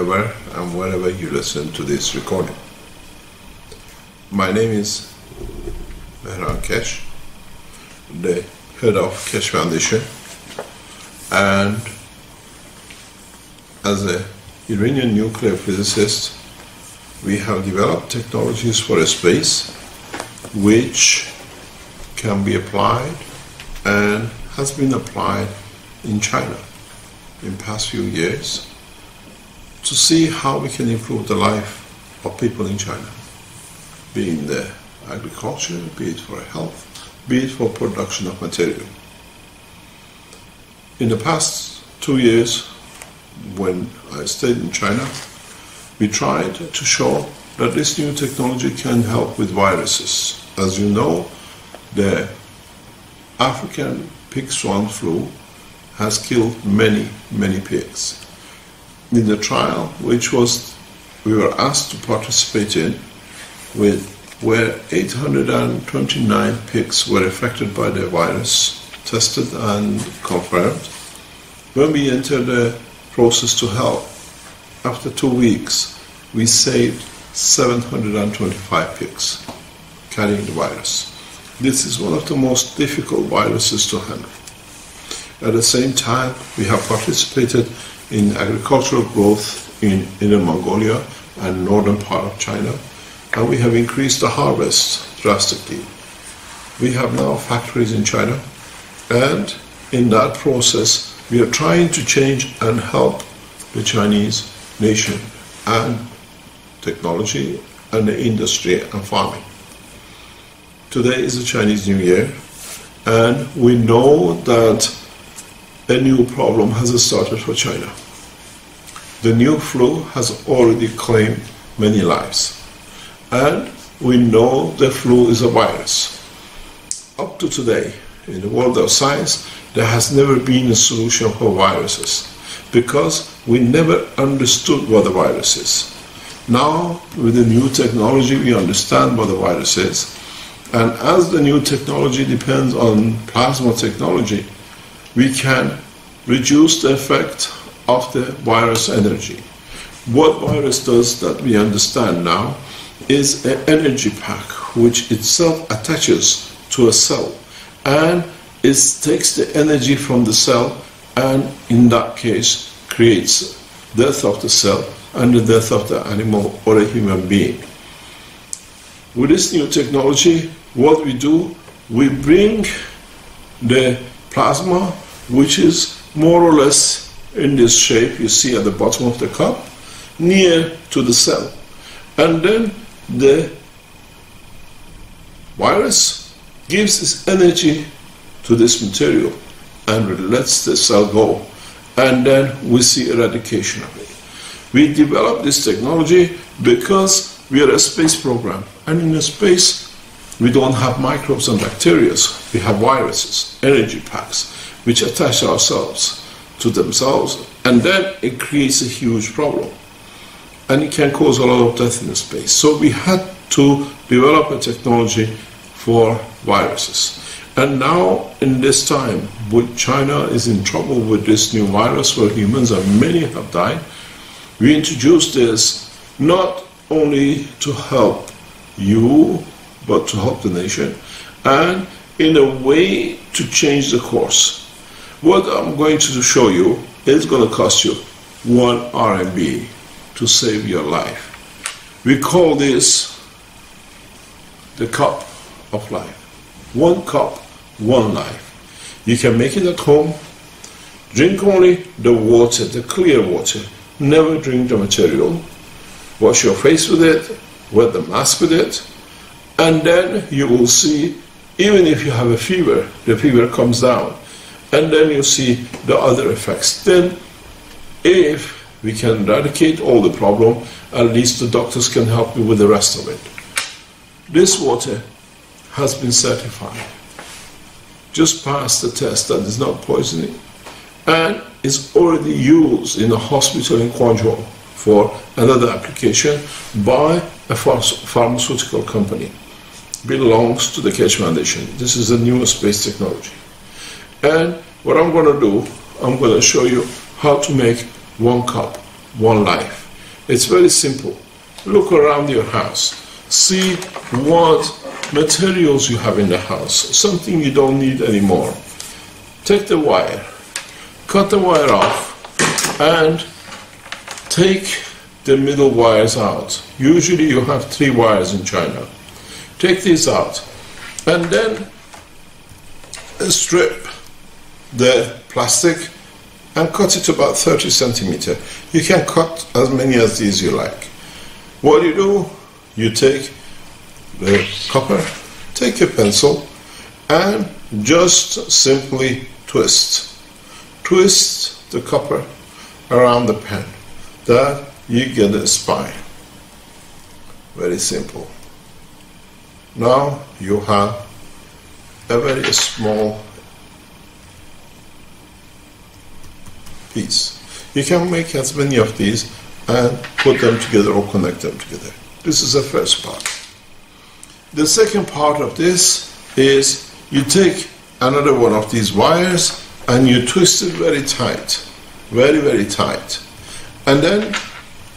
wherever and wherever you listen to this recording. My name is Kesh, the head of Kesh Foundation, and as a Iranian nuclear physicist, we have developed technologies for a space which can be applied and has been applied in China in the past few years to see how we can improve the life of people in China, be it in the agriculture, be it for health, be it for production of material. In the past 2 years, when I stayed in China, we tried to show that this new technology can help with viruses. As you know, the African pig swan flu has killed many pigs. In the trial, which we were asked to participate in, where 829 pigs were affected by the virus, tested and confirmed. When we entered the process to help, after 2 weeks, we saved 725 pigs carrying the virus. This is one of the most difficult viruses to handle. At the same time, we have participated in agricultural growth in Inner Mongolia and northern part of China, and we have increased the harvest drastically. We have now factories in China, and in that process, we are trying to change and help the Chinese nation and technology and the industry and farming. Today is the Chinese New Year, and we know that a new problem has started for China. The new flu has already claimed many lives, and we know the flu is a virus. Up to today, in the world of science, there has never been a solution for viruses because we never understood what the virus is. Now, with the new technology, we understand what the virus is, and as the new technology depends on plasma technology, we can reduce the effect of the virus energy. What virus does that we understand now is an energy pack which itself attaches to a cell, and it takes the energy from the cell and in that case creates death of the cell and the death of the animal or a human being. With this new technology, what we do, we bring the plasma, which is more or less in this shape you see at the bottom of the cup, near to the cell. And then the virus gives its energy to this material and lets the cell go. And then we see eradication of it. We developed this technology because we are a space program. And in a space, we don't have microbes and bacteria. We have viruses, energy packs, which attach ourselves to themselves, and then it creates a huge problem. And it can cause a lot of death in the space. So we had to develop a technology for viruses. And now, in this time, when China is in trouble with this new virus where humans and many have died, we introduced this not only to help you, but to help the nation, and in a way to change the course. What I'm going to show you is going to cost you 1 RMB to save your life. We call this the cup of life. 1 cup, 1 life. You can make it at home. Drink only the water, the clear water. Never drink the material. Wash your face with it, wear the mask with it, and then you will see, even if you have a fever, the fever comes down. And then you see the other effects. Then, if we can eradicate all the problem, at least the doctors can help you with the rest of it. This water has been certified, just passed the test that is not poisoning, and is already used in a hospital in Guangzhou for another application by a pharmaceutical company. Belongs to the Kesh Foundation. This is the newest space technology. And what I'm going to do, I'm going to show you how to make 1 cup, 1 life. It's very simple. Look around your house. See what materials you have in the house. Something you don't need anymore. Take the wire. Cut the wire off and take the middle wires out. Usually you have 3 wires in China. Take these out and then strip the plastic and cut it about 30 centimeters. You can cut as many as these you like. What you do, you take the copper, take a pencil and just simply twist. Twist the copper around the pen. That you get a spine. Very simple. Now you have a very small piece. You can make as many of these and put them together or connect them together. This is the first part. The second part of this is you take another one of these wires and you twist it very tight, very, very tight. And then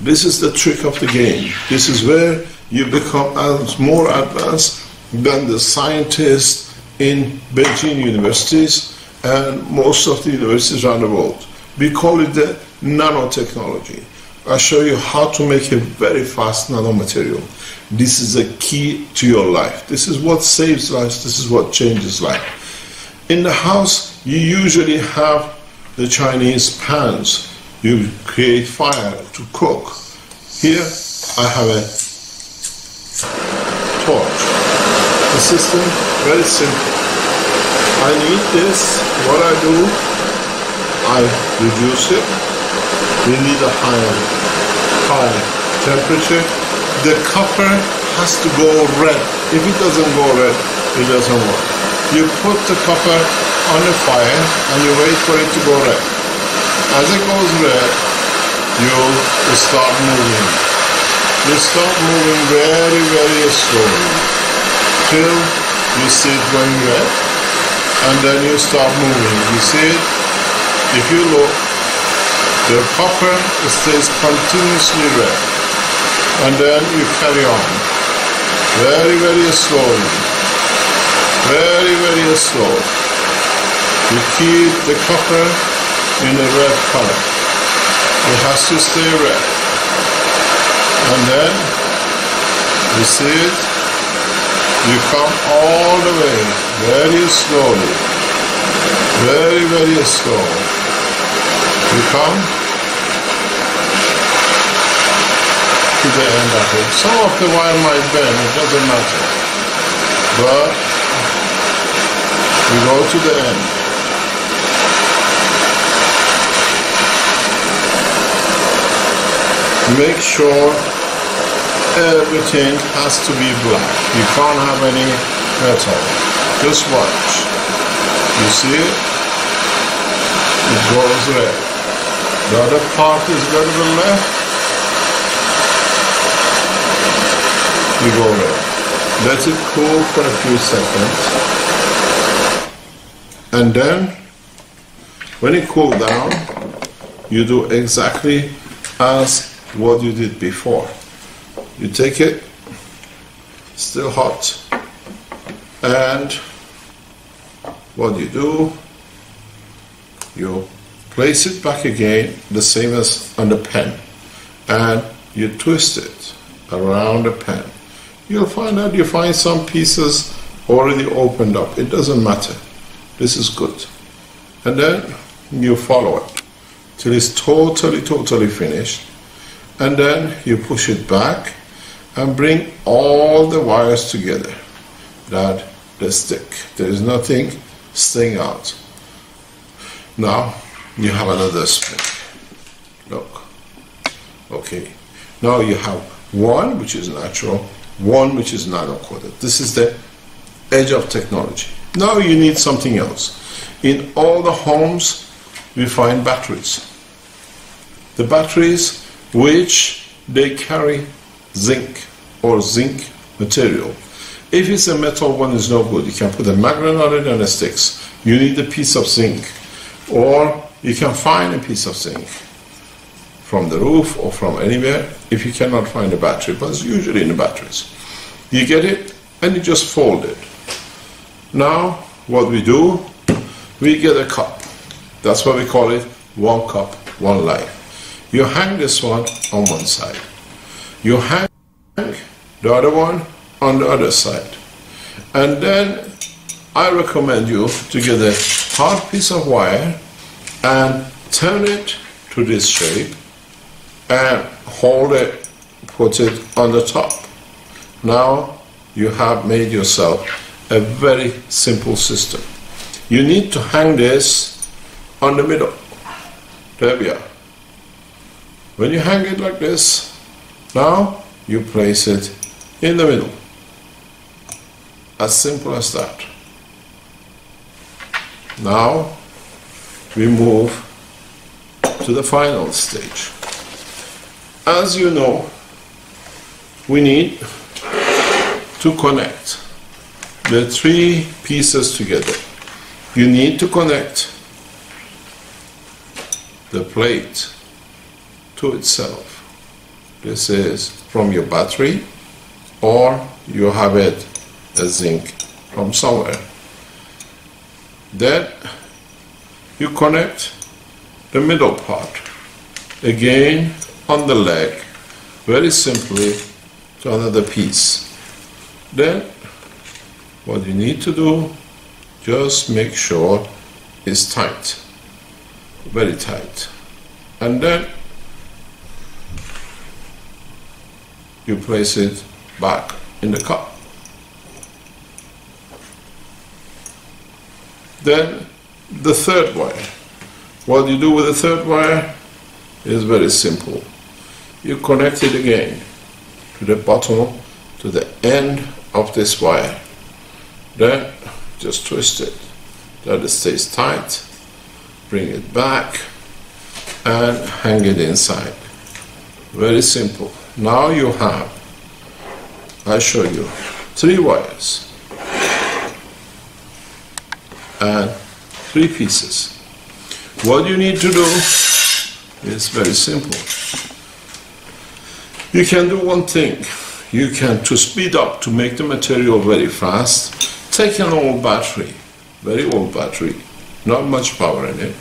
this is the trick of the game. This is where you become more advanced than the scientists in Beijing universities and most of the universities around the world. We call it the nanotechnology. I'll show you how to make a very fast nanomaterial. This is a key to your life. This is what saves lives. This is what changes life. In the house, you usually have the Chinese pans. You create fire to cook. Here I have a torch. The system, very simple. I need this. What I do, I reduce it. We need a high temperature. The copper has to go red. If it doesn't go red, it doesn't work. You put the copper on the fire and you wait for it to go red. As it goes red, you start moving. You start moving very, very slowly till you see it going red, and then you start moving. You see it? If you look, the copper stays continuously red, and then you carry on very, very slowly, very, very slow. You keep the copper in a red color. It has to stay red. And then, you see it? You come all the way, very slowly, very, very slow. You come to the end of it. Some of the wire might bend, it doesn't matter. But, you go to the end. Make sure everything has to be black. You can't have any metal. Just watch. You see it? It goes red. The other part is a little bit left. You go red. Let it cool for a few seconds. And then, when it cools down, you do exactly as what you did before. You take it, still hot, and what you do, you place it back again, the same as on the pen, and you twist it around the pen. You'll find out you find some pieces already opened up. It doesn't matter. This is good. And then you follow it till it's totally finished. And then you push it back and bring all the wires together that they stick. There is nothing staying out. Now you have another spring. Look. Okay. Now you have one which is natural, one which is nano-coated. This is the edge of technology. Now you need something else. In all the homes we find batteries. The batteries which they carry zinc or zinc material. If it's a metal one, is no good. You can put a magnet on it and it sticks. You need a piece of zinc, or you can find a piece of zinc from the roof or from anywhere if you cannot find a battery, but it's usually in the batteries. You get it and you just fold it. Now what we do, we get a cup. That's why we call it one cup, one life. You hang this one on one side. You hang the other one on the other side. And then I recommend you to get a hard piece of wire and turn it to this shape and hold it, put it on the top. Now you have made yourself a very simple system. You need to hang this on the middle. There we are. When you hang it like this, now you place it in the middle. As simple as that. Now we move to the final stage. As you know, we need to connect the three pieces together. You need to connect the plate to itself. This is from your battery, or you have it a zinc from somewhere. Then you connect the middle part again on the leg, very simply, to another piece. Then what you need to do, just make sure it's tight, very tight, and then you place it back in the cup. Then the third wire. What you do with the third wire is very simple. You connect it again to the bottom, to the end of this wire. Then just twist it, that it stays tight, bring it back and hang it inside. Very simple. Now you have, I show you, 3 wires and 3 pieces. What you need to do is very simple. You can do one thing. You can, to speed up, to make the material very fast, take an old battery, very old battery, not much power in it,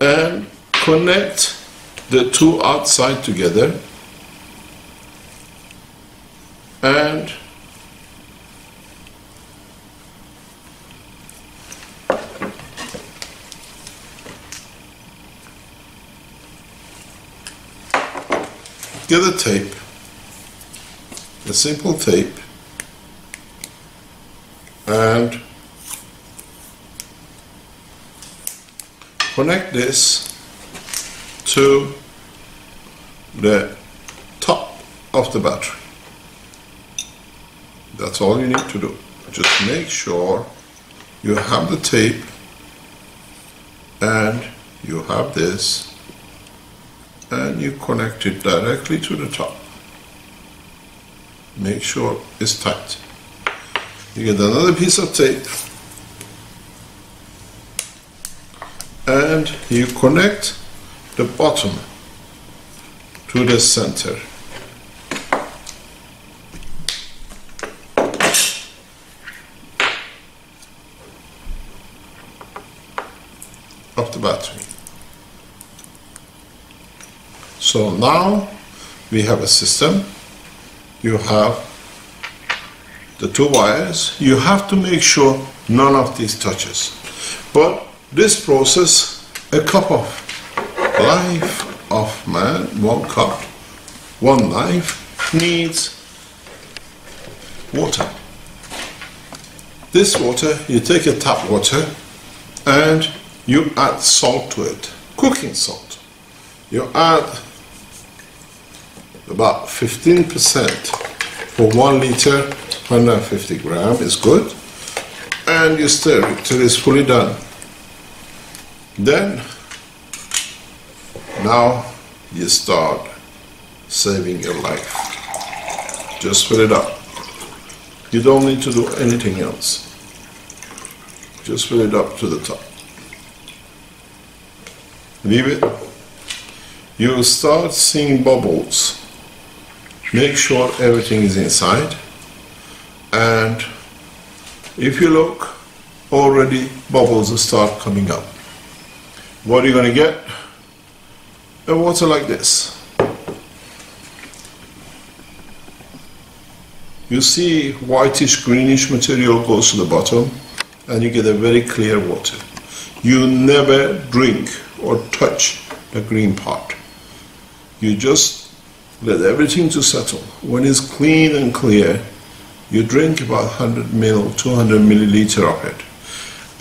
and connect the 2 outside together and get a tape, a simple tape, and connect this to the top of the battery. That's all you need to do. Just make sure you have the tape and you have this, and you connect it directly to the top. Make sure it's tight. You get another piece of tape and you connect the bottom to the center. Of the battery. So now we have a system. You have the 2 wires. You have to make sure none of these touches. But this process, a cup of life of man, 1 cup, 1 life, needs water. This water, you take a tap water and you add salt to it, cooking salt. You add about 15% for 1 liter, 150 grams is good, and you stir it till it's fully done. Then, now you start saving your life. Just fill it up. You don't need to do anything else. Just fill it up to the top. Leave it. you will start seeing bubbles. Make sure everything is inside, and if you look, already bubbles start coming up. What are you going to get? A water like this. You see whitish greenish material goes to the bottom, and you get a very clear water. You never drink or touch the green part. You just let everything to settle. When it's clean and clear, you drink about 100 ml, 200 milliliter of it.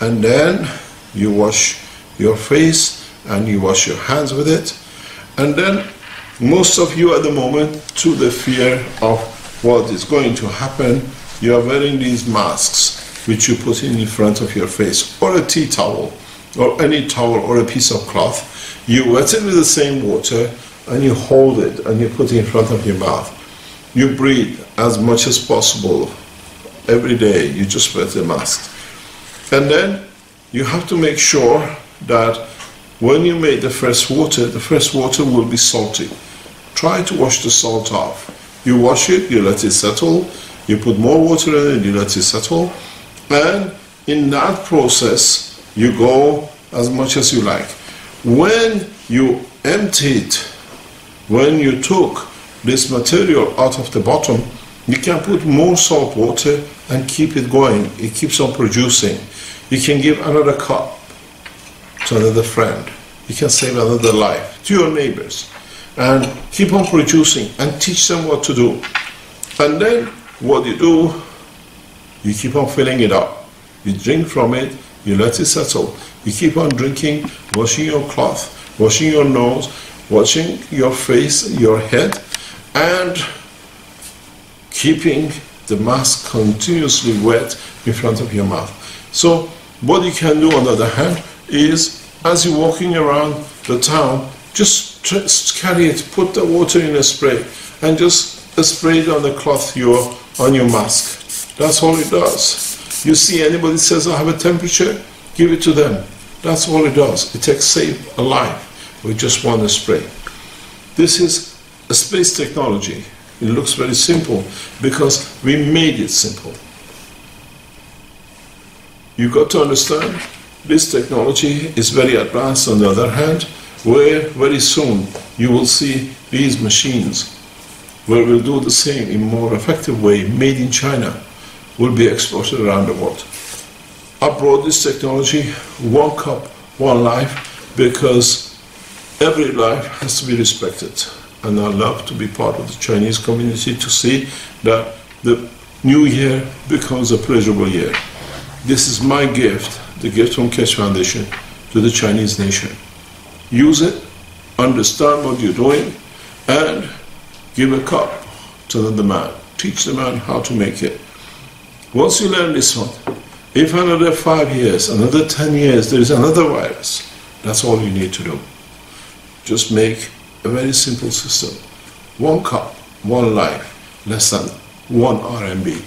And then you wash your face and you wash your hands with it. And then most of you at the moment, through the fear of what is going to happen, you are wearing these masks which you put in front of your face, or a tea towel, or any towel or a piece of cloth. You wet it with the same water and you hold it and you put it in front of your mouth. You breathe as much as possible every day. You just wear the mask. And then you have to make sure that when you make the fresh water will be salty. Try to wash the salt off. You wash it, you let it settle, you put more water in it, you let it settle, and in that process you go as much as you like. When you empty it, when you took this material out of the bottom, you can put more salt water and keep it going. It keeps on producing. You can give another cup to another friend. You can save another life to your neighbors, and keep on producing and teach them what to do. And then what you do, you keep on filling it up. You drink from it, you let it settle. You keep on drinking, washing your cloth, washing your nose, washing your face, your head, and keeping the mask continuously wet in front of your mouth. So what you can do on the other hand is, as you're walking around the town, just carry it, put the water in a spray, and just spray it on the cloth on your mask. That's all it does. You see anybody says, I have a temperature, give it to them. That's all it does. It takes save a life with just one spray. This is a space technology. It looks very simple because we made it simple. You got to understand, this technology is very advanced on the other hand, where very soon you will see these machines where we'll do the same in more effective way, made in China, will be exported around the world. I brought this technology, one cup, one life, because every life has to be respected. And I love to be part of the Chinese community to see that the new year becomes a pleasurable year. This is my gift, the gift from Keshe Foundation to the Chinese nation. Use it, understand what you're doing, and give a cup to the man. Teach the man how to make it. Once you learn this one, if another 5 years, another 10 years, there is another virus, that's all you need to do. Just make a very simple system. One cup, one life, less than 1 RMB.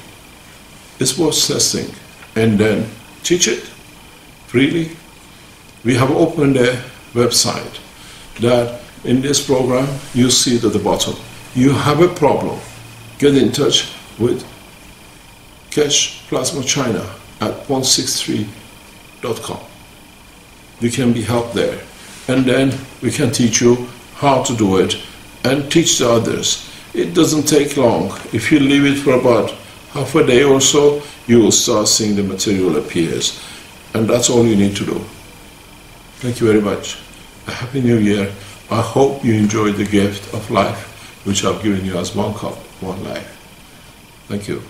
It's worth testing, and then teach it freely. We have opened a website that in this program you see it at the bottom. You have a problem, get in touch with Keshe Plasma China at 163.com. You can be helped there, and then we can teach you how to do it and teach the others. It doesn't take long. If you leave it for about half a day or so, you will start seeing the material appears, and that's all you need to do. Thank you very much. A Happy New Year. I hope you enjoyed the gift of life which I've given you as one cup, one life. Thank you.